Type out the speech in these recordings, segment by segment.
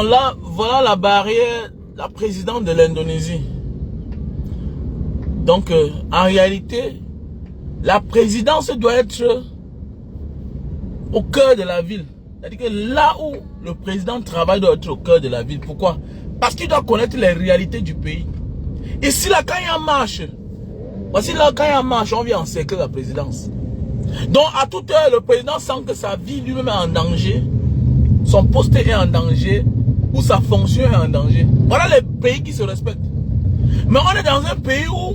Donc là, voilà la barrière, la présidente de l'Indonésie. Donc, en réalité, la présidence doit être au cœur de la ville. C'est-à-dire que là où le président travaille doit être au cœur de la ville. Pourquoi? Parce qu'il doit connaître les réalités du pays. Ici, là, quand il y a marche, voici là, quand il y a marche, on vient encercler la présidence. Donc, à toute heure, le président sent que sa vie lui-même est en danger, son poste est en danger, ou sa fonction est en danger. Voilà les pays qui se respectent. Mais on est dans un pays où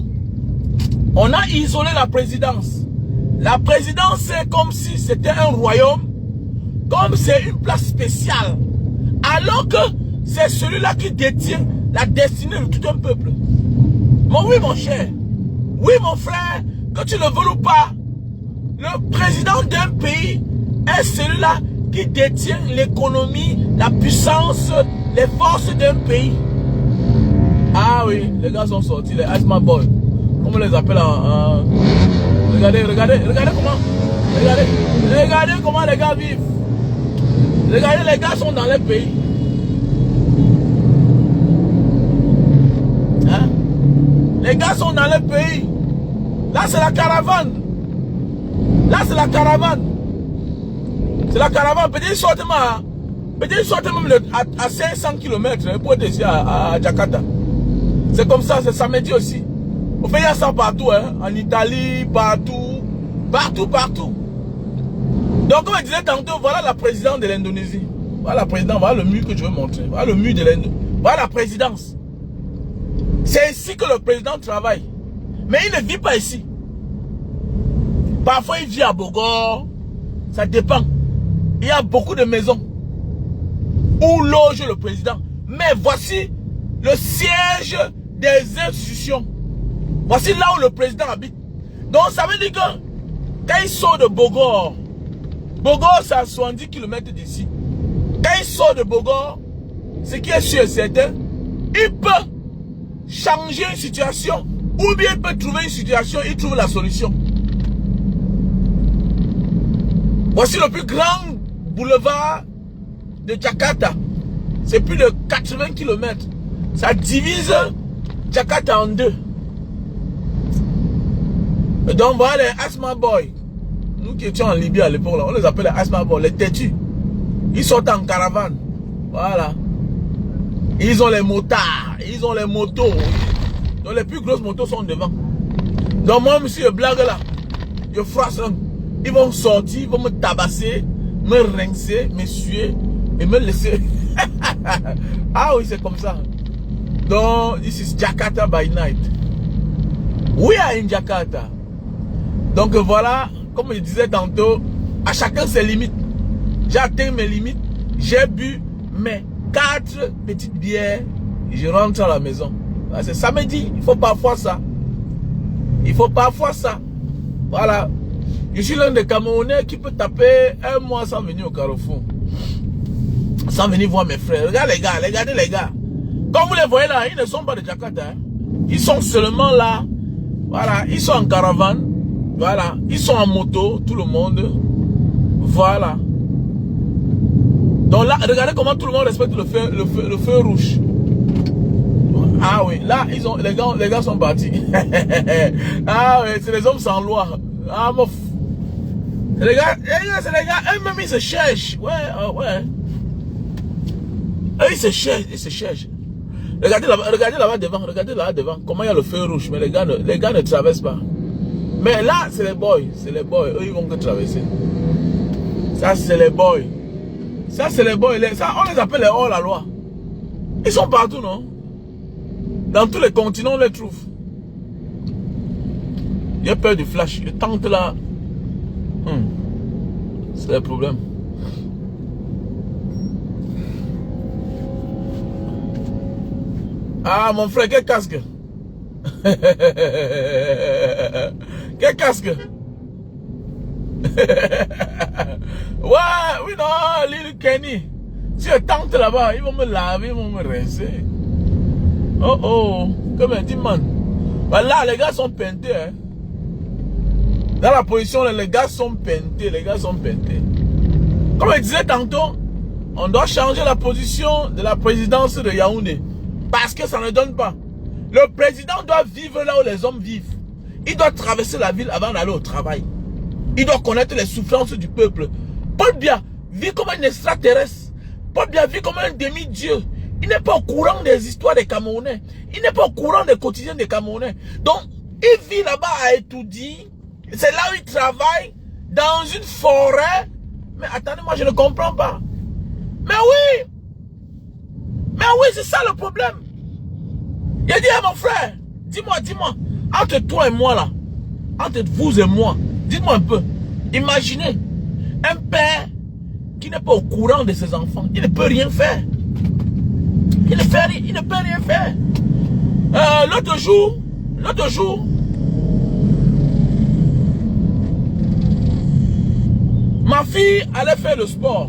on a isolé la présidence. La présidence, c'est comme si c'était un royaume, comme c'est une place spéciale. Alors que c'est celui-là qui détient la destinée de tout un peuple. Oui, mon cher. Oui, mon frère, que tu le veuilles ou pas, le président d'un pays est celui-là qui détient l'économie, la puissance, les forces d'un pays. Ah oui, les gars sont sortis, les Asma Boys. Comment on les appelle en... Regardez comment... Regardez comment les gars vivent. Regardez, les gars sont dans les pays. Hein? Les gars sont dans les pays. Là, c'est la caravane. Là, c'est la caravane. C'est la caravane. Peut-être ils sortent même à 500 km pour être ici à Jakarta. C'est comme ça, c'est samedi aussi. On fait, il y a ça partout, hein, en Italie, partout. Donc, comme je disais tantôt, voilà la présidente de l'Indonésie. Voilà la présidente, voilà le mur que je veux montrer. Voilà le mur de l'Indonésie. Voilà la présidence. C'est ici que le président travaille. Mais il ne vit pas ici. Parfois, il vit à Bogor. Ça dépend. Il y a beaucoup de maisons où loge le président. Mais voici le siège des institutions. Voici là où le président habite. Donc ça veut dire que quand il sort de Bogor, Bogor c'est à 70 km d'ici. Quand il sort de Bogor, ce qui est sûr et certain, il peut changer une situation ou bien il peut trouver une situation, il trouve la solution. Voici le plus grand boulevard de Jakarta. C'est plus de 80 km. Ça divise Jakarta en deux. Et donc voilà les Asma Boys. Nous qui étions en Libye à l'époque, on les appelle les Asma Boys, les têtus. Ils sortent en caravane. Voilà. Ils ont les motards, ils ont les motos. Donc les plus grosses motos sont devant. Donc moi, monsieur, blague là, je froisse. Ils vont sortir, ils vont me tabasser, me rincer, me suer et me laisser. Ah oui, c'est comme ça. Donc, this is Jakarta by night. We are in Jakarta. Donc voilà, comme je disais tantôt, à chacun ses limites. J'ai atteint mes limites. J'ai bu mes 4 petites bières et je rentre à la maison. C'est samedi, il faut parfois ça. Il faut parfois ça. Voilà. Je suis l'un des Camerounais qui peut taper un mois sans venir au Carrefour. Sans venir voir mes frères. Regardez les gars, regardez les gars. Comme vous les voyez là, ils ne sont pas de Jakarta. Hein. Ils sont seulement là. Voilà, ils sont en caravane. Voilà, ils sont en moto, tout le monde. Voilà. Donc là, regardez comment tout le monde respecte le feu rouge. Ah oui, là, ils ont, les gars sont partis. Ah oui, c'est les hommes sans loi. Ah, mof. Les gars, eux-mêmes, ils se cherchent. Ouais, ouais. Eux, ils se cherchent. Regardez là-bas devant. Comment il y a le feu rouge, mais les gars ne traversent pas. Mais là, c'est les boys. Eux, ils vont que traverser. Ça, c'est les boys. Ça, c'est les boys. Ça, on les appelle les hors-la-loi. Ils sont partout, non? Dans tous les continents, on les trouve. J'ai peur du flash. Je tente là. C'est le problème. Ah, mon frère, quel casque? Quel casque? Ouais, oui, non, Lil Kenny. Si je tente là-bas, ils vont me laver, ils vont me rincer. Oh, oh, comme un dit, man. Là, les gars sont peintés, hein. Dans la position, les gars sont peintés, Comme je disais tantôt, On doit changer la position de la présidence de Yaoundé. Parce que ça ne donne pas. Le président doit vivre là où les hommes vivent. Il doit traverser la ville avant d'aller au travail. Il doit connaître les souffrances du peuple. Paul Biya vit comme un extraterrestre. Paul Biya vit comme un demi-dieu. Il n'est pas au courant des histoires des Camerounais. Il n'est pas au courant des quotidiens des Camerounais. Donc, il vit là-bas à étudier. C'est là où il travaille. Dans une forêt. Mais attendez, moi je ne comprends pas. Mais oui. Mais oui, c'est ça le problème. Il a dit à mon frère, dis-moi, entre toi et moi là, entre vous et moi, dites-moi un peu, imaginez un père qui n'est pas au courant de ses enfants, il ne peut rien faire. Il ne peut rien faire. L'autre jour, ma fille allait faire le sport.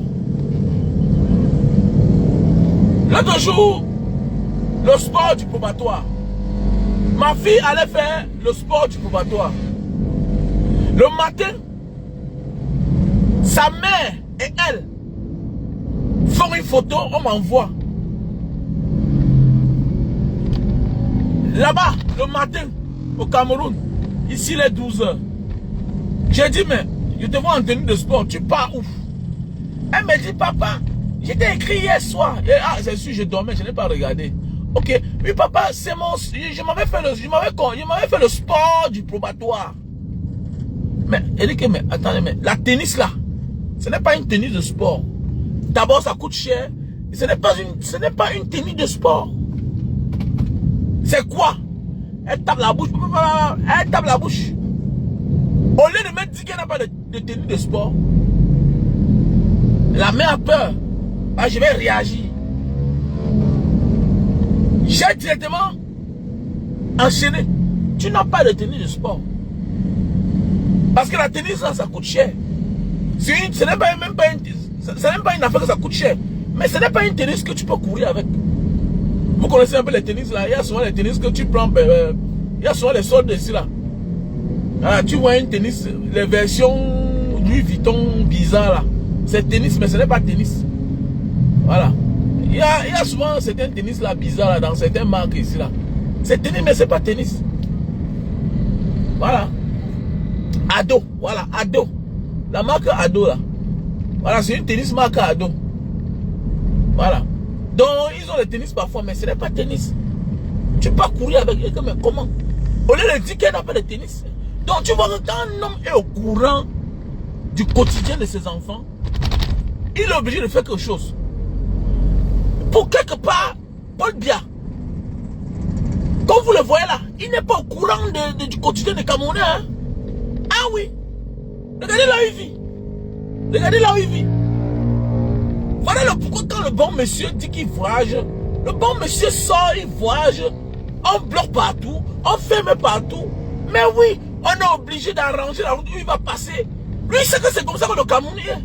L'autre jour, le sport du probatoire. Ma fille allait faire le sport du probatoire. Le matin, sa mère et elle font une photo, on m'envoie. Là-bas, le matin, au Cameroun, ici il est 12 h. J'ai dit, mais je te vois en tenue de sport, tu pars où? Elle me dit, papa, j'étais écrit hier soir. Et, ah, c'est sûr, je dormais, je n'ai pas regardé. Ok, oui papa, c'est mon... Je m'avais fait le sport du probatoire. Mais, elle dit que, mais attendez, mais la tennis là, ce n'est pas une tenue de sport. D'abord, ça coûte cher. Ce n'est pas une tenue de sport. C'est quoi? Elle tape la bouche. Elle tape la bouche. Au lieu de me dire qu'elle n'a pas de tenue de sport, la mère a peur. Ah, je vais réagir. J'ai directement enchaîné. Tu n'as pas de tenue de sport. Parce que la tenue, ça coûte cher. Ce n'est pas même pas une affaire que ça coûte cher. Mais ce n'est pas une tennis que tu peux courir avec. Vous connaissez un peu les tennis là. Il y a souvent les tennis que tu prends. Il y a souvent les soldes ici là. Ah, tu vois une tennis, les versions Louis Vuitton bizarre là. C'est tennis, mais ce n'est pas tennis. Voilà. Il y a souvent certains tennis là bizarres là, dans certaines marques ici là. C'est tennis, mais c'est pas tennis. Voilà. Ado. Voilà, Ado. La marque Ado là. Voilà, c'est une tennis marque Ado. Voilà. Donc, ils ont le tennis parfois, mais ce n'est pas tennis. Tu peux pas courir avec quelqu'un, mais comment? Au lieu de dire qu'elle n'a pas de tennis. Donc, tu vois que quand un homme est au courant du quotidien de ses enfants, il est obligé de faire quelque chose. Pour quelque part, Paul Biya, comme vous le voyez là, il n'est pas au courant du quotidien des Camerounais. Hein? Ah oui. Regardez là où il vit. Regardez là où il vit. Voilà le pourquoi quand le bon monsieur dit qu'il voyage, le bon monsieur sort, il voyage, on bloque partout, on ferme partout. Mais oui, on est obligé d'arranger la route où il va passer. Lui, il sait que c'est comme ça que le Cameroun est.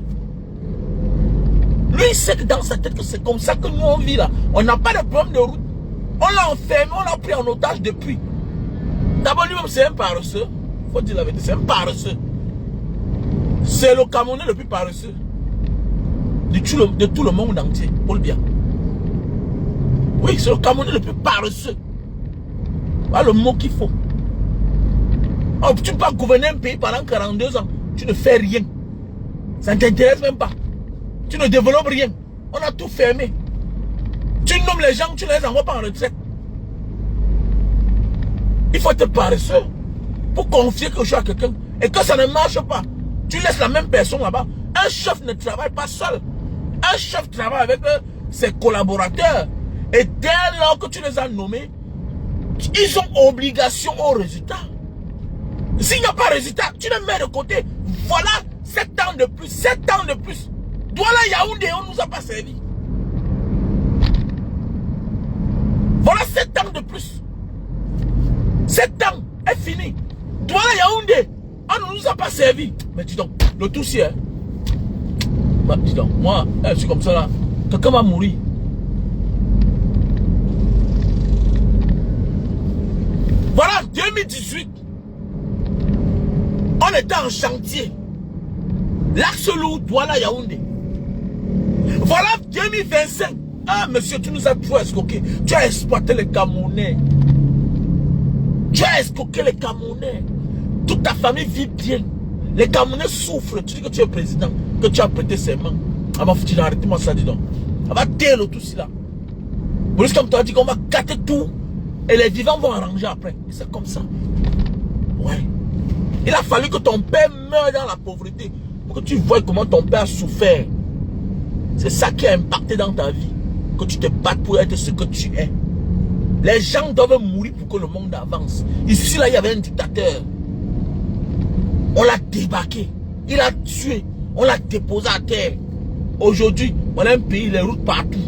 Lui, il sait que dans sa tête que c'est comme ça que nous on vit là. On n'a pas de problème de route. On l'a enfermé, on l'a pris en otage depuis. D'abord, lui-même, c'est un paresseux. Il faut dire la vérité, c'est un paresseux. C'est le Camerounais le plus paresseux de tout le monde entier, Paul Biya. Oui, c'est le Camerounais le plus paresseux. Voilà le mot qu'il faut. Oh, tu ne peux pas gouverner un pays pendant 42 ans. Tu ne fais rien. Ça ne t'intéresse même pas. Tu ne développes rien. On a tout fermé. Tu nommes les gens, tu ne les envoies pas en retraite. Il faut être paresseux pour confier quelque chose à quelqu'un. Et que ça ne marche pas, tu laisses la même personne là-bas. Un chef ne travaille pas seul. Un chef travaille avec ses collaborateurs. Et dès lors que tu les as nommés, ils ont obligation au résultat. S'il n'y a pas de résultat, tu les mets de côté. Voilà 7 ans de plus. 7 ans de plus. Douala Yaoundé, on ne nous a pas servi. Voilà 7 ans de plus. 7 ans est fini. Douala Yaoundé, on ne nous a pas servi. Mais dis donc, le tout c'est... Hein? Bah, dis donc, moi, je suis comme ça là. Quelqu'un va mourir. Voilà, 2018. On était en chantier. L'axe lourd, Douala Yaoundé. Voilà 2025. Ah, monsieur, tu nous as trop escroqué. Tu as exploité les Camerounais. Tu as escroqué les Camerounais. Toute ta famille vit bien. Les Camerounais souffrent. Tu dis que tu es président, que tu as prêté serment. Ah, ma foutu, arrête-moi ça, dis donc. On va taire tout cela. Police, comme tu as dit qu'on va gâter tout. Et les vivants vont arranger après. Et c'est comme ça. Ouais. Il a fallu que ton père meure dans la pauvreté pour que tu vois comment ton père a souffert. C'est ça qui a impacté dans ta vie. Que tu te battes pour être ce que tu es. Les gens doivent mourir pour que le monde avance. Ici, là, il y avait un dictateur. On l'a débarqué. Il a tué. On l'a déposé à terre. Aujourd'hui, on a un pays, les routes partout.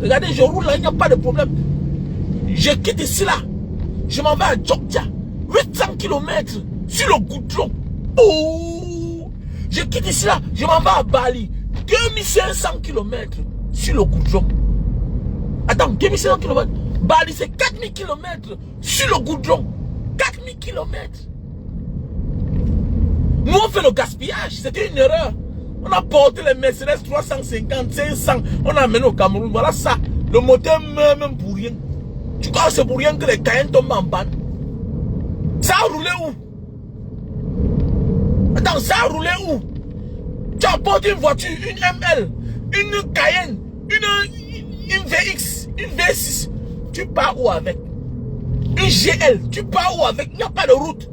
Regardez, je roule là, il n'y a pas de problème. Je quitte ici là. Je m'en vais à Djokja. 800 km sur le goudron. Oh! Je quitte ici là. Je m'en vais à Bali. 2500 km sur le goudron. Attends, 2500 km. Bali, c'est 4000 km sur le goudron. 4000 km. Nous, on fait le gaspillage. C'était une erreur. On a porté les Mercedes 350, 500. On a amené au Cameroun. Voilà ça. Le moteur meurt même pour rien. Tu crois que c'est pour rien que les Cayennes tombent en panne? Ça a roulé où? Attends, ça a roulé où? Tu apportes une voiture, une ML, une Cayenne, une VX, une V6. Tu pars où avec? Une GL, tu pars où avec? Il n'y a pas de route.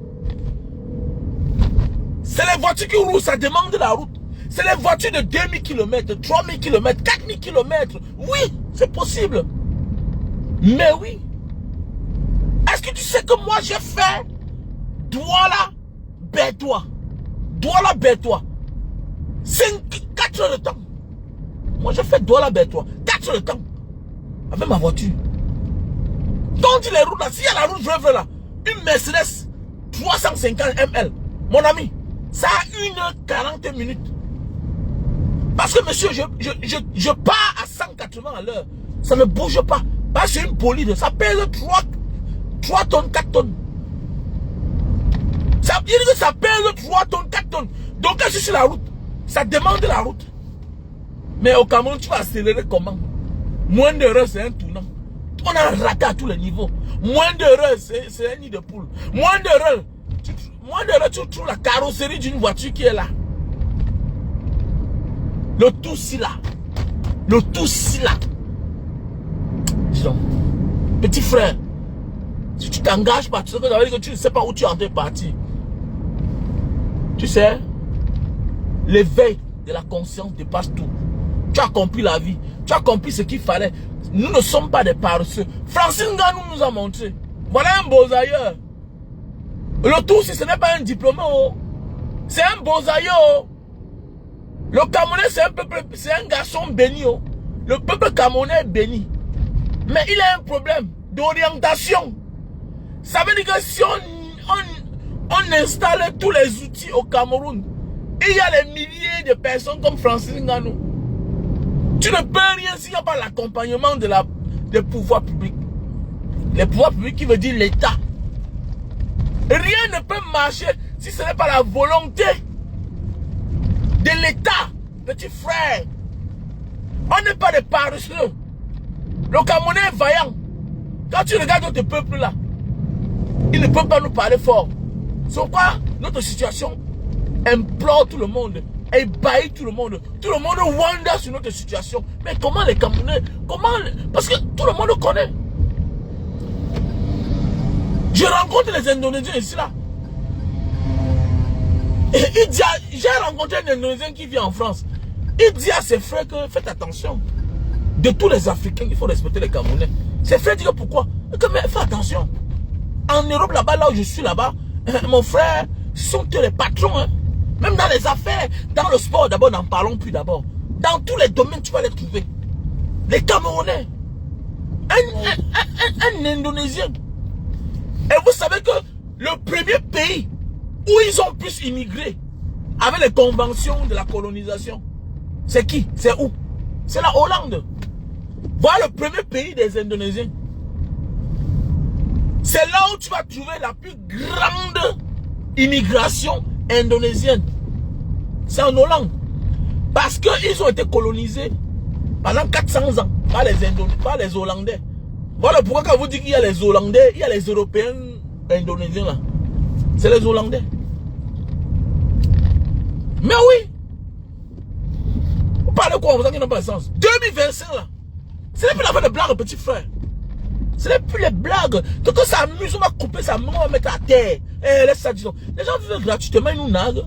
C'est les voitures qui roulent, ça demande de la route. C'est les voitures de 2000 km, 3000 km, 4000 km. Oui, c'est possible. Mais oui. Est-ce que tu sais que moi j'ai fait Douala, Bertois. Douala, Bertois. 4 heures de temps. Moi j'ai fait Douala, Bertois. 4 heures de temps. Avec ma voiture. Donc les routes là, s'il y a la route veuve là, une Mercedes 350 ML, mon ami, ça a 1h40 minutes. Parce que monsieur, je pars à 180 à l'heure. Ça ne bouge pas. Parce que c'est une bolide. Ça pèse 3 tonnes, 4 tonnes. Ça veut dire que ça pèse 3 tonnes, 4 tonnes. Donc quand je suis sur la route, ça demande la route. Mais au Cameroun, tu vas accélérer comment? Moins d'heures, c'est un tournant. On a raté à tous les niveaux. Moins d'heures, c'est un nid de poule. Moins d'heures, tu trouves la carrosserie d'une voiture qui est là. Le tout si là. Le tout si là. Dis donc, petit frère, si tu t'engages pas, tu sais que tu ne sais pas où tu es en train de partir. Tu sais, l'éveil de la conscience dépasse tout. Tu as compris la vie. Tu as compris ce qu'il fallait. Nous ne sommes pas des paresseux. Francine Nganou nous a montré. Voilà un beau ailleurs. Le tout, si ce n'est pas un diplôme, oh. C'est un beau ailleurs. Le Camerounais, c'est un peuple, c'est un garçon béni. Oh. Le peuple camerounais est béni. Mais il a un problème d'orientation. Ça veut dire que si on installe tous les outils au Cameroun, il y a des milliers de personnes comme Francis Nganou. Tu ne peux rien s'il n'y a pas l'accompagnement des pouvoirs publics. Les pouvoirs publics qui veut dire l'État. Rien ne peut marcher si ce n'est pas la volonté de l'État, petit frère. On n'est pas des paresseux. Le Camerounais est vaillant. Quand tu regardes notre peuple là, il ne peut pas nous parler fort. C'est pourquoi notre situation implore tout le monde, ébahit tout le monde. Tout le monde wonder sur notre situation. Mais comment les Camerounais, parce que tout le monde connaît. Je rencontre les Indonésiens ici là. Et j'ai rencontré un Indonésien qui vit en France. Il dit à ses frères que faites attention. De tous les Africains, il faut respecter les Camerounais. Ses frères disent pourquoi? Mais fais attention. En Europe là-bas, là où je suis là-bas, mon frère, ce sont eux les patrons. Hein. Même dans les affaires, dans le sport, d'abord, n'en parlons plus d'abord. Dans tous les domaines, tu vas les trouver. Les Camerounais. Un Indonésien. Et vous savez que le premier pays où ils ont pu immigrer avec les conventions de la colonisation, c'est qui? C'est où? C'est la Hollande. Voilà le premier pays des Indonésiens. C'est là où tu vas trouver la plus grande immigration indonésienne. C'est en Hollande. Parce qu'ils ont été colonisés Pendant 400 ans, par les Indonésiens, par les Hollandais. Voilà pourquoi quand vous dites qu'il y a les Hollandais, il y a les Européens indonésiens là. C'est les Hollandais. Mais oui. Vous parlez quoi? Vous avez qui n'ont pas de sens. 2025 là. Ce n'est plus la fin de blagues, petit frère. Ce n'est plus les blagues. Donc quand ça amuse, on va couper sa main, on va mettre à terre. Eh, laisse ça, disons. Les gens vivent gratuitement, ils nous naguent.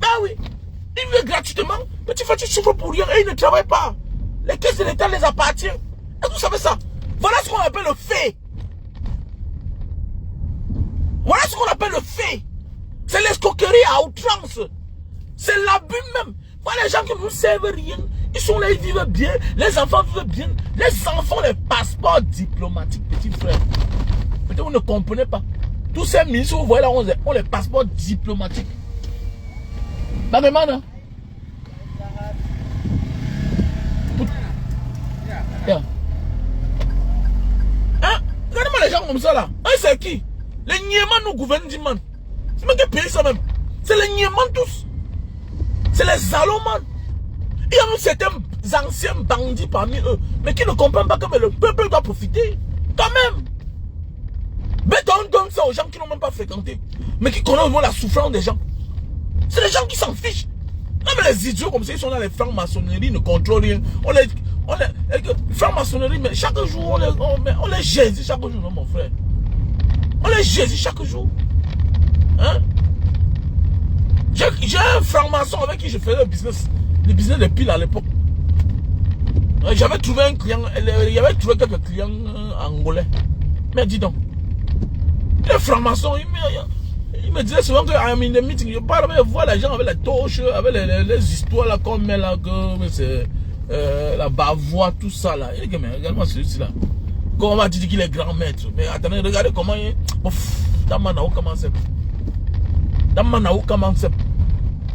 Ah oui. Ils vivent gratuitement. Petit frère, tu souffres pour rien et ils ne travaillent pas. Les caisses de l'État les appartiennent. Est-ce que vous savez ça? Voilà ce qu'on appelle le fait. Voilà ce qu'on appelle le fait. C'est l'escroquerie à outrance. C'est l'abus même. Voilà les gens qui ne nous servent rien. Ils sont là, ils vivent bien. Les enfants vivent bien. Les enfants ont les passeports diplomatiques, petit frère. Peut-être vous ne comprenez pas. Tous ces ministres, vous voyez là, ont les passeports diplomatiques. Bah, mais maintenant. Yeah. Hein? Regardez-moi les gens comme ça là. Hein, c'est qui? Les Niémans nous gouvernent du man. C'est même qui paye ça même. C'est les Niémans tous. C'est les Salomon. Il y a même certains anciens bandits parmi eux, mais qui ne comprennent pas que le peuple doit profiter. Quand même. Mais on donne ça aux gens qui n'ont même pas fréquenté, mais qui connaissent la souffrance des gens. C'est les gens qui s'en fichent. Non mais les idiots comme ça, ils sont dans les francs-maçonneries, ils ne contrôlent rien. Franc-maçonnerie, mais chaque jour, on les jésit chaque jour, non mon frère. On les jésit chaque jour. Hein? J'ai un franc-maçon avec qui je faisais le business de pile à l'époque. J'avais trouvé un client, il avait trouvé quelques clients angolais. Mais dis donc, les francs-maçons, il me disait souvent que I'm in the meeting, je parle, mais je vois les gens avec les torches, avec les histoires là qu'on met là, que c'est la bavoie, tout ça là. Il dit, mais regarde-moi celui-ci là. Comment on va dire qu'il est grand maître. Mais attendez, regardez comment il est. Dans Manao, comment c'est. Dans Manao, comment c'est.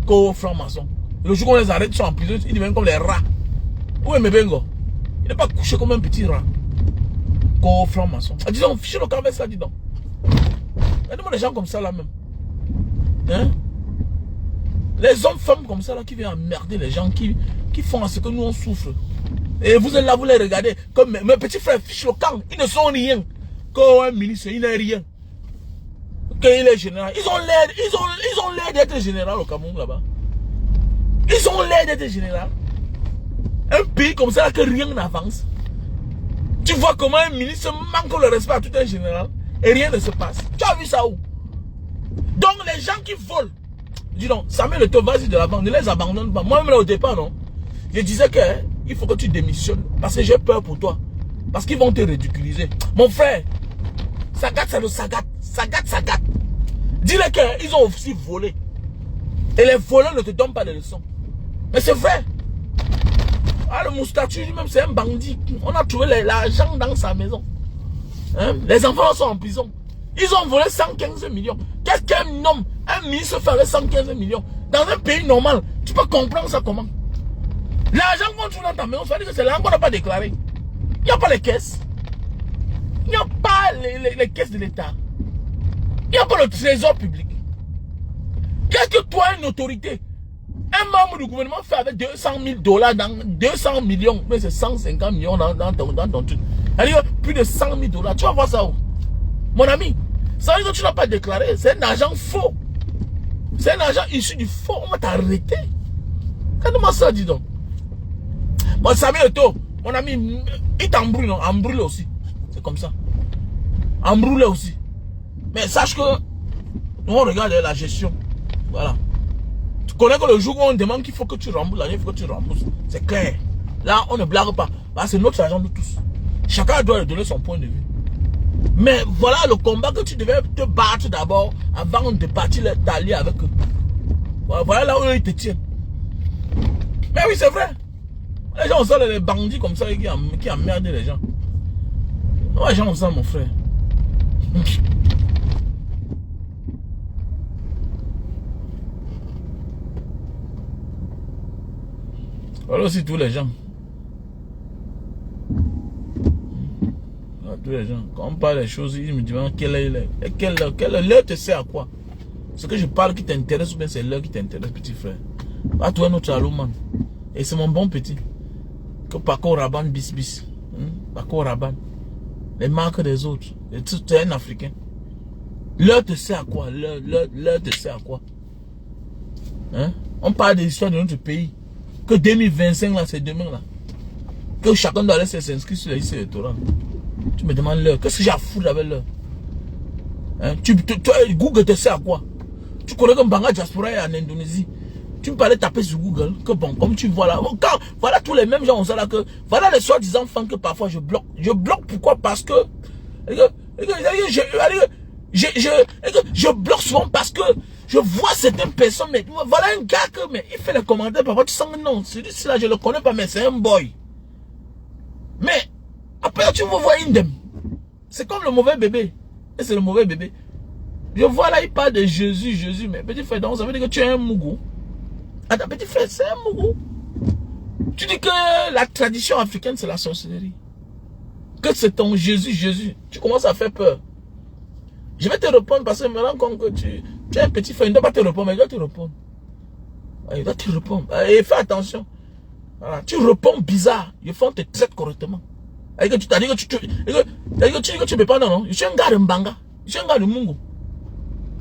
Qu'au franc-maçon. Le jour qu'on les arrête, ils sont en prison, ils deviennent comme les rats. Où est Mebengo? Il n'est pas couché comme un petit rat. Qu'au franc-maçon. Ah, disons, fichez le camp avec ça, dis donc. Regardez-moi les gens comme ça là même. Hein? Les hommes, femmes comme ça là qui viennent emmerder les gens, qui font à ce que nous on souffre. Et vous êtes là, vous les regardez comme mes petits frères fichent le camp. Ils ne sont rien. Comme un ministre, il n'est rien. Qu'il est général. Ils ont l'air d'être général au Cameroun là-bas. Ils ont l'air d'être général. Un pays comme ça là que rien n'avance. Tu vois comment un ministre manque le respect à tout un général et rien ne se passe. Tu as vu ça où? Donc les gens qui volent, dis donc, Samuel Eto'o, vas-y de l'avant, ne les abandonne pas. Moi-même là au départ, non, je disais que il faut que tu démissionnes parce que j'ai peur pour toi. Parce qu'ils vont te ridiculiser. Mon frère, Sagat, c'est le Sagat. Sagat. Dis-le qu'ils ont aussi volé. Et les voleurs ne te donnent pas de leçons. Mais c'est vrai. Ah, le moustachu lui-même, c'est un bandit. On a trouvé l'argent dans sa maison. Hein? Les enfants sont en prison. Ils ont volé 115 millions. Qu'est-ce qu'un homme, un ministre fait avec 115 millions? Dans un pays normal, tu peux comprendre ça comment? L'argent qu'on trouve dans ta maison, ça veut dire que c'est l'argent qu'on n'a pas déclaré. Il n'y a pas les caisses. Il n'y a pas les caisses de l'État. Il n'y a pas le trésor public. Qu'est-ce que toi, une autorité, un membre du gouvernement fait avec 200 000 $, dans 200 millions, mais c'est 150 millions dans ton truc. C'est-à-dire plus de 100 000 $. Tu vas voir ça où? Mon ami, ça veut dire que tu n'as pas déclaré. C'est un argent faux. C'est un argent issu du faux. On va t'arrêter. Regarde-moi ça, dis donc. Moi, Samuel Eto'o, mon ami, il t'embrouille, non? Embrouille aussi. C'est comme ça. Embrouille aussi. Mais sache que nous, on regarde la gestion. Voilà. Tu connais que le jour où on demande qu'il faut que tu rembourses, il faut que tu rembourses. C'est clair. Là, on ne blague pas. C'est notre argent de tous. Chacun doit donner son point de vue. Mais voilà le combat que tu devais te battre d'abord avant de partir t'allier avec eux. Voilà là où ils te tiennent. Mais oui, c'est vrai. Les gens sont les bandits comme ça qui emmerdent les gens. Les gens ont ça, mon frère. Voilà aussi tous les gens. Tous les gens. Quand on parle des choses, ils me demandent quelle est l'heure te sert à quoi? Ce que je parle qui t'intéresse ou bien c'est l'heure qui t'intéresse, petit frère. Pas toi, notre allemand. Et c'est mon bon petit. que Paco Rabanne bis bis. Paco Rabanne. Les marques des autres. Tu es un Africain. L'heure te sert à quoi? L'heure te sert à quoi? Hein? On parle de l'histoire de notre pays. Que 2025 là, c'est demain là. Que chacun doit aller s'inscrire sur les listes électorales. Tu me demandes l'heure. Qu'est-ce que j'ai à foutre avec l'heure? Hein? Google te sert à quoi? Tu connais que Mbanga Diaspora est en Indonésie. Tu me parlais taper sur Google. Que bon, comme tu vois là. Voilà tous les mêmes gens, on sait là que. Voilà les soi-disant fans que parfois je bloque. Je bloque pourquoi? Parce que. Je bloque souvent parce que je vois certaines personnes. Mais voilà un gars que. Mais il fait les commentaires. Parfois tu sens que non. Celui-ci là, je le connais pas, mais c'est un boy. Mais. Après tu me vois Indem. C'est comme le mauvais bébé. Et c'est le mauvais bébé. Je vois là, il parle de Jésus, mais petit frère, donc ça veut dire que tu es un mougou. Attends, petit frère, c'est un mougou. Tu dis que la tradition africaine, c'est la sorcellerie. Que c'est ton Jésus. Tu commences à faire peur. Je vais te répondre parce que je me rends compte que tu es un petit frère. Il ne doit pas te répondre, mais il doit te répondre. Il doit te répondre. Et fais attention. Voilà. Tu réponds bizarre. Il faut te traite correctement. Tu dis que tu ne peux pas, non. Je suis un gars de Mbanga. Je suis un gars de Mungu.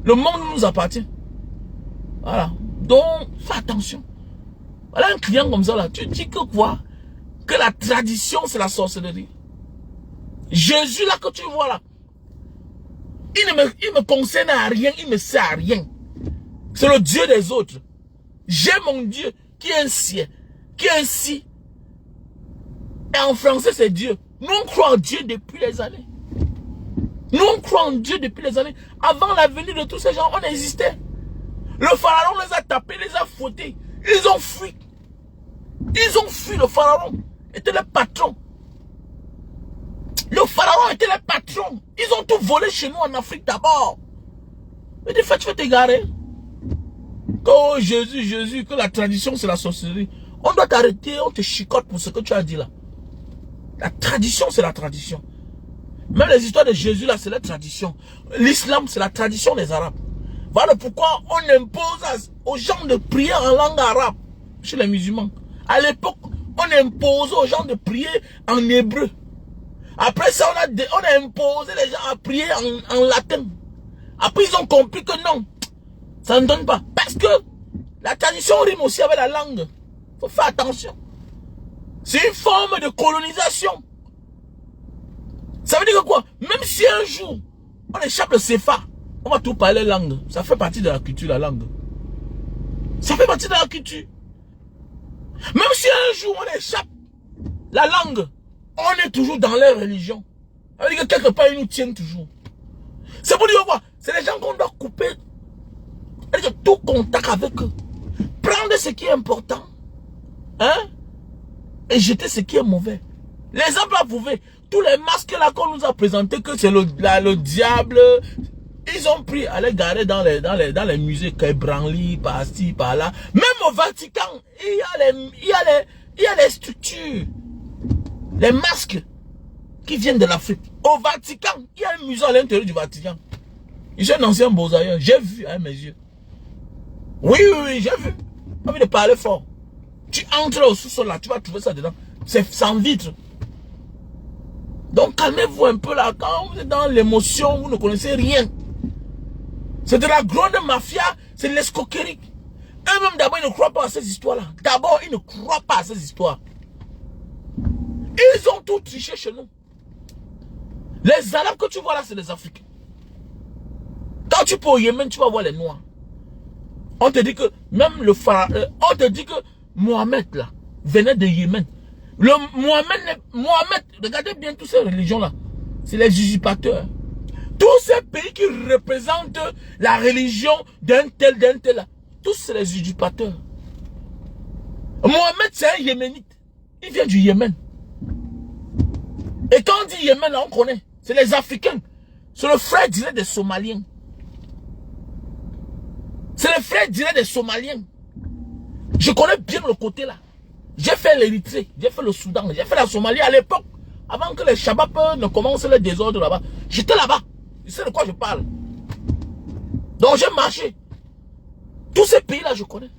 Le monde nous appartient. Voilà. Donc, fais attention. Voilà un client comme ça là. Tu dis que quoi? Que la tradition c'est la sorcellerie. Jésus là que tu vois là. Il me concerne à rien. Il ne sert à rien. C'est le Dieu des autres. J'ai mon Dieu qui est un sien. Qui est ainsi. Et en français c'est Dieu. Nous on croit en Dieu depuis les années. Nous on croit en Dieu depuis les années. Avant la venue de tous ces gens, on existait. Le pharaon les a tapés, les a fouettés. Ils ont fui. Ils ont fui. Le pharaon était le patron. Le pharaon était le patron. Ils ont tout volé chez nous en Afrique d'abord. Mais des fois tu vas t'égarer. Oh Jésus, que la tradition c'est la sorcellerie. On doit t'arrêter, on te chicote pour ce que tu as dit là. La tradition c'est la tradition. Même les histoires de Jésus là c'est la tradition. L'islam c'est la tradition des Arabes. Voilà pourquoi on impose aux gens de prier en langue arabe chez les musulmans. À l'époque, on imposait aux gens de prier en hébreu. Après ça, on a imposé les gens à prier en latin. Après, ils ont compris que non, ça ne donne pas. Parce que la tradition rime aussi avec la langue. Il faut faire attention. C'est une forme de colonisation. Ça veut dire que quoi? Même si un jour, on échappe le CFA, on va tout parler langue. Ça fait partie de la culture, la langue. Ça fait partie de la culture. Même si un jour on échappe la langue, on est toujours dans leur religion. Ça veut dire que quelque part, ils nous tiennent toujours. C'est pour dire quoi? C'est les gens qu'on doit couper. C'est-à-dire tout contact avec eux. Prendre ce qui est important. Hein? Et jeter ce qui est mauvais. L'exemple a prouvé. Tous les masques là qu'on nous a présentés, que c'est le diable. Ils ont pris, aller garer dans les musées, Branly, par-ci, par-là. Même au Vatican, il y a les structures. Les masques qui viennent de l'Afrique. Au Vatican, il y a un musée à l'intérieur du Vatican. Je suis un ancien beaux-ailleurs. J'ai vu avec mes yeux. Oui, j'ai vu. J'ai envie de parler fort. Tu entres au sous-sol là, tu vas trouver ça dedans. C'est sans vitre. Donc calmez-vous un peu là. Quand vous êtes dans l'émotion, vous ne connaissez rien. C'est de la grande mafia, c'est de l'escroquerie. Eux-mêmes d'abord, ils ne croient pas à ces histoires-là. D'abord, ils ne croient pas à ces histoires. Ils ont tout triché chez nous. Les Arabes que tu vois là, c'est les Africains. Quand tu peux au Yémen, tu vas voir les Noirs. On te dit que même le pharaon, on te dit que Mohamed là, venait de Yémen. Mohamed, regardez bien toutes ces religions-là. C'est les usurpateurs. Tous ces pays qui représentent la religion d'un tel là. Tous c'est les usurpateurs. Mohamed c'est un Yéménite. Il vient du Yémen. Et quand on dit Yémen là, on connaît. C'est les Africains. C'est le frère direct des Somaliens. C'est le frère direct des Somaliens. Je connais bien le côté là. J'ai fait l'Érythrée, j'ai fait le Soudan, j'ai fait la Somalie à l'époque. Avant que les Shabab ne commencent le désordre là-bas. J'étais là-bas. Je sais de quoi je parle. Donc j'ai marché. Tous ces pays là je connais.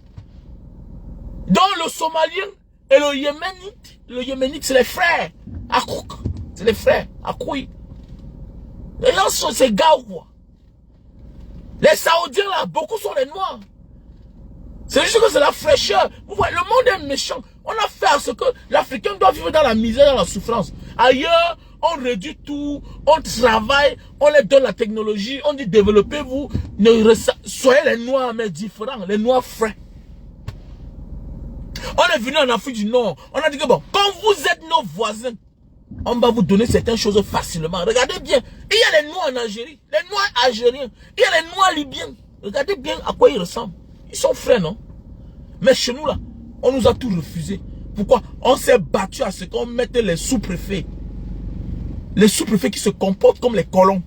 Donc le Somalien, Et le Yéménite, c'est les frères. Akouk. C'est les frères. Akoui. Les gens sont ces gars ou quoi? Les Saoudiens là, beaucoup sont les Noirs. C'est juste que c'est la fraîcheur. Vous voyez, le monde est méchant. On a fait à ce que l'Africain doit vivre dans la misère, dans la souffrance. Ailleurs, on réduit tout, on travaille, on leur donne la technologie, on dit développez-vous, soyez les Noirs mais différents, les Noirs frais. On est venu en Afrique du Nord, on a dit que bon, quand vous êtes nos voisins, on va vous donner certaines choses facilement. Regardez bien, il y a les Noirs en Algérie, les Noirs algériens, il y a les Noirs libyens. Regardez bien à quoi ils ressemblent. Ils sont frères, non? Mais chez nous là, on nous a tout refusé. Pourquoi? On s'est battu à ce qu'on mette les sous-préfets. Les sous-préfets qui se comportent comme les colons.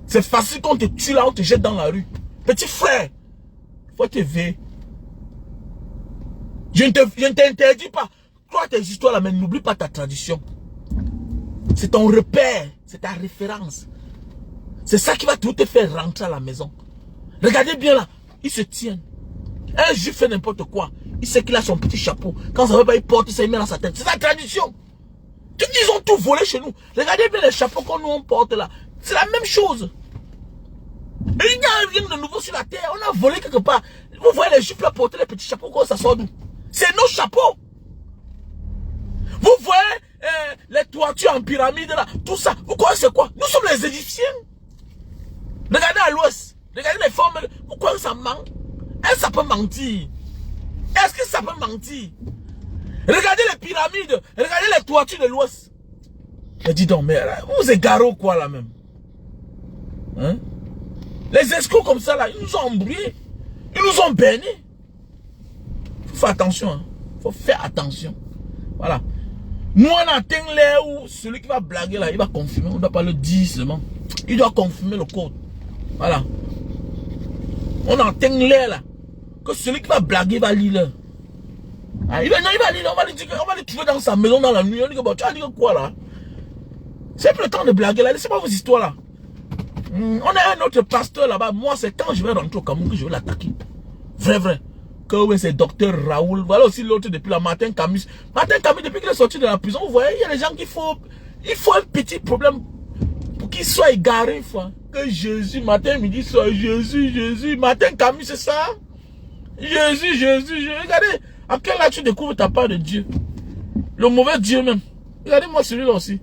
C'est facile qu'on te tue là, on te jette dans la rue. Petit frère, faut te veiller. Je ne t'interdis pas. Crois tes histoires là, mais n'oublie pas ta tradition. C'est ton repère, c'est ta référence. C'est ça qui va tout te faire rentrer à la maison. Regardez bien là, ils se tiennent. Un juif fait n'importe quoi. Il sait qu'il a son petit chapeau. Quand ça ne va pas, il porte, ça il met dans sa tête. C'est sa tradition. Ils ont tout volé chez nous. Regardez bien les chapeaux qu'on nous porte là. C'est la même chose. Et il n'y a rien de nouveau sur la terre. On a volé quelque part. Vous voyez les juifs là porter les petits chapeaux, ça sort d'où? C'est nos chapeaux. Vous voyez les toitures en pyramide là. Tout ça. Vous croyez c'est quoi? Nous sommes les Égyptiens. Regardez à l'ouest. Regardez les formes. Vous croyez que ça ment? Est-ce que ça peut mentir? Est-ce que ça peut mentir? Regardez les pyramides. Regardez les toitures de l'ouest. Mais dis donc, mais vous égarez quoi là même? Hein? Les escrocs comme ça là, ils nous ont embrouillés. Ils nous ont bernés. Faut faire attention. Hein? Faut faire attention. Voilà. Nous on atteint l'air où celui qui va blaguer là, il va confirmer. On ne doit pas le dire seulement. Il doit confirmer le code. Voilà. On atteint l'air là. Que celui qui va blaguer va lire là. Ah, il va lire, on va le trouver dans sa maison dans la nuit. On dit que bon, tu as dit quoi là? C'est plus le temps de blaguer là. Laissez-moi vos histoires là. On a un autre pasteur là-bas. Moi, c'est quand je vais rentrer au Cameroun que je vais l'attaquer. Vrai. Que oui, c'est docteur Raoul. Voilà aussi l'autre depuis la Martin Camus. Martin Camus, depuis qu'il est sorti de la prison, vous voyez, il y a des gens qu'il faut. Il faut un petit problème pour qu'il soit égaré. Que Jésus, matin, midi, soir, Jésus. Martin Camus, c'est ça? Jésus. Regardez, après là, tu découvres ta part de Dieu. Le mauvais Dieu même. Regardez-moi celui-là aussi.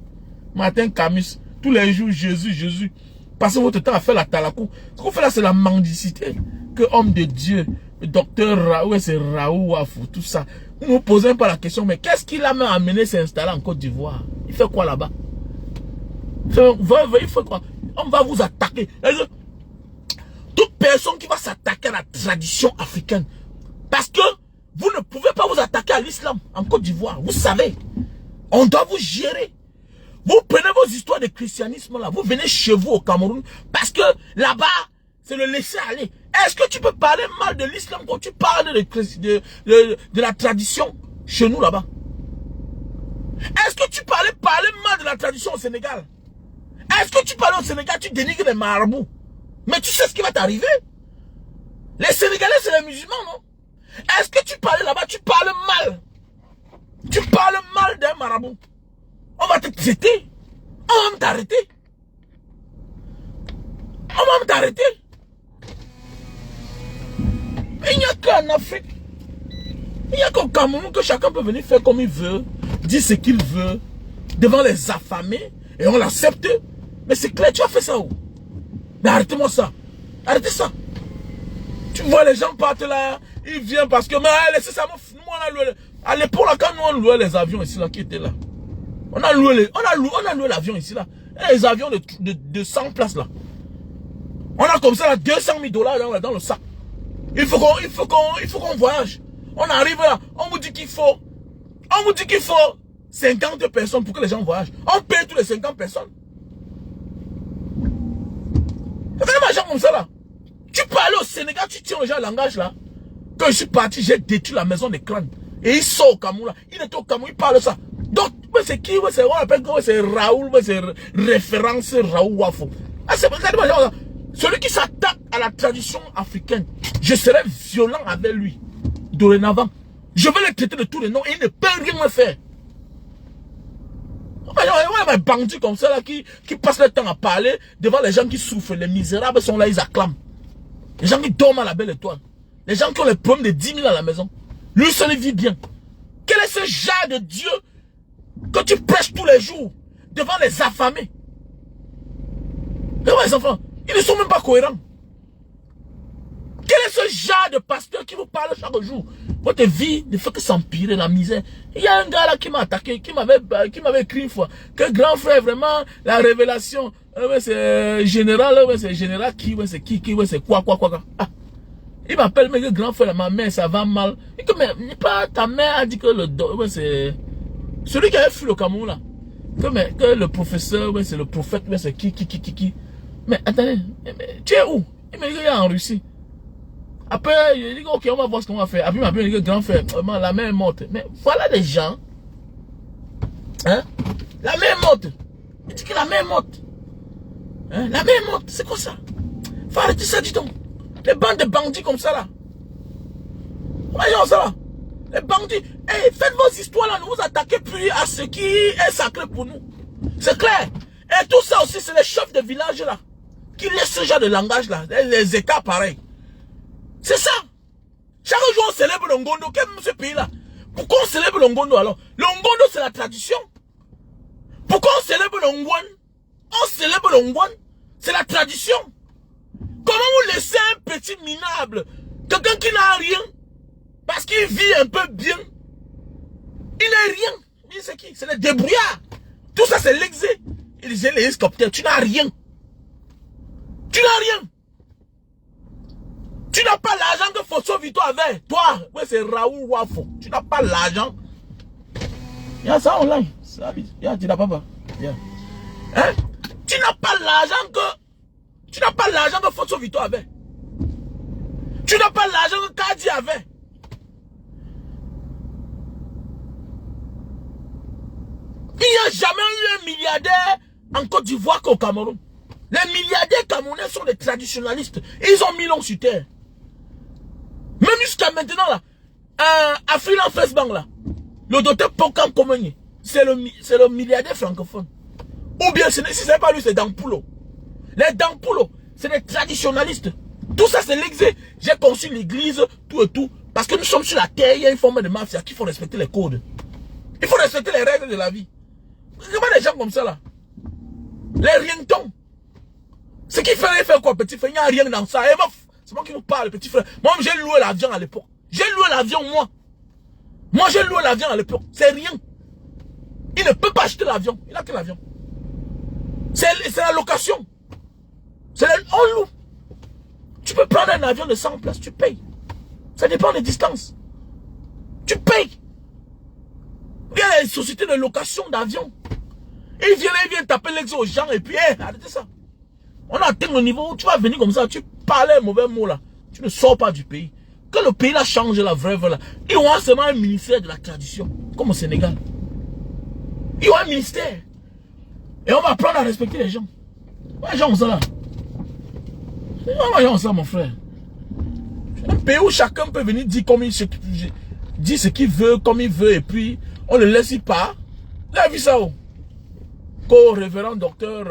Martin Camus. Tous les jours, Jésus. Passez votre temps à faire la talakou. Ce qu'on fait là, c'est la mendicité. Que homme de Dieu, le docteur Raoul, c'est Raoul Wafou, tout ça. Vous ne vous posez pas la question, mais qu'est-ce qu'il a même amené s'installer en Côte d'Ivoire? Il fait quoi là-bas? Il fait quoi? On va vous attaquer. Toute personne qui va s'attaquer à la tradition africaine. Parce que vous ne pouvez pas vous attaquer à l'islam en Côte d'Ivoire. Vous savez. On doit vous gérer. Vous prenez vos histoires de christianisme là. Vous venez chez vous au Cameroun. Parce que là-bas, c'est le laisser aller. Est-ce que tu peux parler mal de l'islam quand tu parles de la tradition chez nous là-bas? Est-ce que tu parler mal de la tradition au Sénégal? Est-ce que tu parles au Sénégal, tu dénigres les marabouts? Mais tu sais ce qui va t'arriver? Les Sénégalais, c'est les musulmans, non? Est-ce que tu parles là-bas, tu parles mal? Tu parles mal d'un marabout. On va te traiter. On va même t'arrêter. Il n'y a qu'en Afrique. Il n'y a qu'au Cameroun que chacun peut venir faire comme il veut, dire ce qu'il veut, devant les affamés, et on l'accepte. Mais c'est clair, tu as fait ça où? Mais arrêtez-moi ça. Arrêtez ça. Tu vois les gens partent là, ils viennent parce que, mais laissez ça, nous on a loué, à l'époque là, quand nous on louait les avions ici là, qui étaient là. On a loué l'avion ici là. Et les avions de 100 places là. On a comme ça là, 200 000 $ dans le sac. Il faut qu'on voyage. On arrive là, on vous dit qu'il faut 50 personnes pour que les gens voyagent. On paye tous les 50 personnes. C'est vraiment des gens comme ça là. Tu parles au Sénégal, tu tiens les gens le langage là. Quand je suis parti, j'ai détruit la maison des crânes. Et il sort au Cameroun là. Il est au Cameroun, il parle ça. Donc, c'est qui? On appelle c'est Raoul, c'est référence Raoul Wafou. Ah, c'est celui qui s'attaque à la tradition africaine. Je serai violent avec lui. Dorénavant. Je vais les traiter de tous les noms et ils ne peuvent rien me faire. Ouais, les bandits comme ça là, qui passent le temps à parler devant les gens qui souffrent. Les misérables sont là, ils acclament. Les gens qui dorment à la belle étoile. Les gens qui ont les problèmes de 10 000 à la maison. Lui seul il vit bien. Quel est ce genre de Dieu que tu prêches tous les jours devant les affamés? Les enfants, ils ne sont même pas cohérents. Quel est ce genre de pasteur qui vous parle chaque jour? Votre vie ne fait que s'empirer, la misère. Il y a un gars là qui m'a attaqué, qui m'avait écrit une fois que grand frère, vraiment, la révélation, c'est général, c'est général qui, c'est qui, c'est quoi. Ah. Il m'appelle, mais que grand frère, ma mère, ça va mal. Et que, mais pas ta mère a dit que c'est celui qui avait fui le Cameroun là. Que le professeur, c'est le prophète, c'est qui. Mais attendez, tu es où? Il m'a dit qu'il est en Russie. Après, il dit ok, on va voir ce qu'on va faire. Après, il m'a dit grand frère, vraiment, la main est morte. Mais voilà des gens. Hein? La main est morte. Il dit que la main est morte. Hein? La main est morte, c'est quoi ça? Faut arrêter ça, dis donc. Les bandes de bandits comme ça là. Voyons ça là. Les bandits. Hey, faites vos histoires là, ne vous attaquez plus à ce qui est sacré pour nous. C'est clair. Et tout ça aussi, c'est les chefs de village là. Qui laissent ce genre de langage là. Les États pareils. C'est ça. Chaque jour on célèbre le Ngondo. Quel est ce pays là? Pourquoi on célèbre le Ngondo alors? Le Ngondo c'est la tradition. Pourquoi on célèbre le Ngwan? On célèbre le Ngwan. C'est la tradition. Comment vous laissez un petit minable, quelqu'un qui n'a rien, parce qu'il vit un peu bien, il n'est rien. Mais c'est qui? C'est les débrouillards. Tout ça c'est l'exé. Il disait les hélicoptères, tu n'as rien. Tu n'as rien. Tu n'as pas l'argent que Fosso Vito avait. Toi, ouais, c'est Raoul Wafo. Tu n'as pas l'argent. Il y a ça online. Tu n'as pas. Yeah. Hein? Tu n'as pas l'argent que Fosso Vito avait. Tu n'as pas l'argent que Kadi avait. Il n'y a jamais eu un milliardaire en Côte d'Ivoire qu'au Cameroun. Les milliardaires camerounais sont des traditionnalistes. Ils ont mis l'homme sur terre. Même jusqu'à maintenant là, à Freeland First Bank là, le docteur Pokam Komeni, c'est le milliardaire francophone. Ou bien si ce n'est pas lui, c'est Dampulo. Les Dampulo, c'est des traditionnalistes. Tout ça c'est l'exé. J'ai conçu l'église, tout et tout. Parce que nous sommes sur la terre, il y a une forme de mafia qu'il faut respecter les codes. Il faut respecter les règles de la vie. Regardez les gens comme ça là. Les rientons. Ce qu'il fallait faire quoi, petit frère? Il n'y a rien dans ça. C'est moi qui vous parle, petit frère. Moi, j'ai loué l'avion à l'époque. J'ai loué l'avion, moi. Moi, j'ai loué l'avion à l'époque. C'est rien. Il ne peut pas acheter l'avion. Il a quel avion? C'est la location. On loue. Tu peux prendre un avion de 100 places, tu payes. Ça dépend des distances. Tu payes. Il y a les sociétés de location d'avion. Ils viennent taper l'exo aux gens et puis, arrêtez ça. On a atteint le niveau où tu vas venir comme ça, tu parles un mauvais mot là. Tu ne sors pas du pays. Que le pays là change la vraie là. Ils ont seulement un ministère de la tradition, comme au Sénégal. Ils ont un ministère. Et on va apprendre à respecter les gens. Les gens ont ça là. Les gens ont ça, mon frère. Un pays où chacun peut venir dire comme dit ce qu'il veut, comme il veut, et puis on le laisse y part. Là, vu ça où? Co-révérend docteur.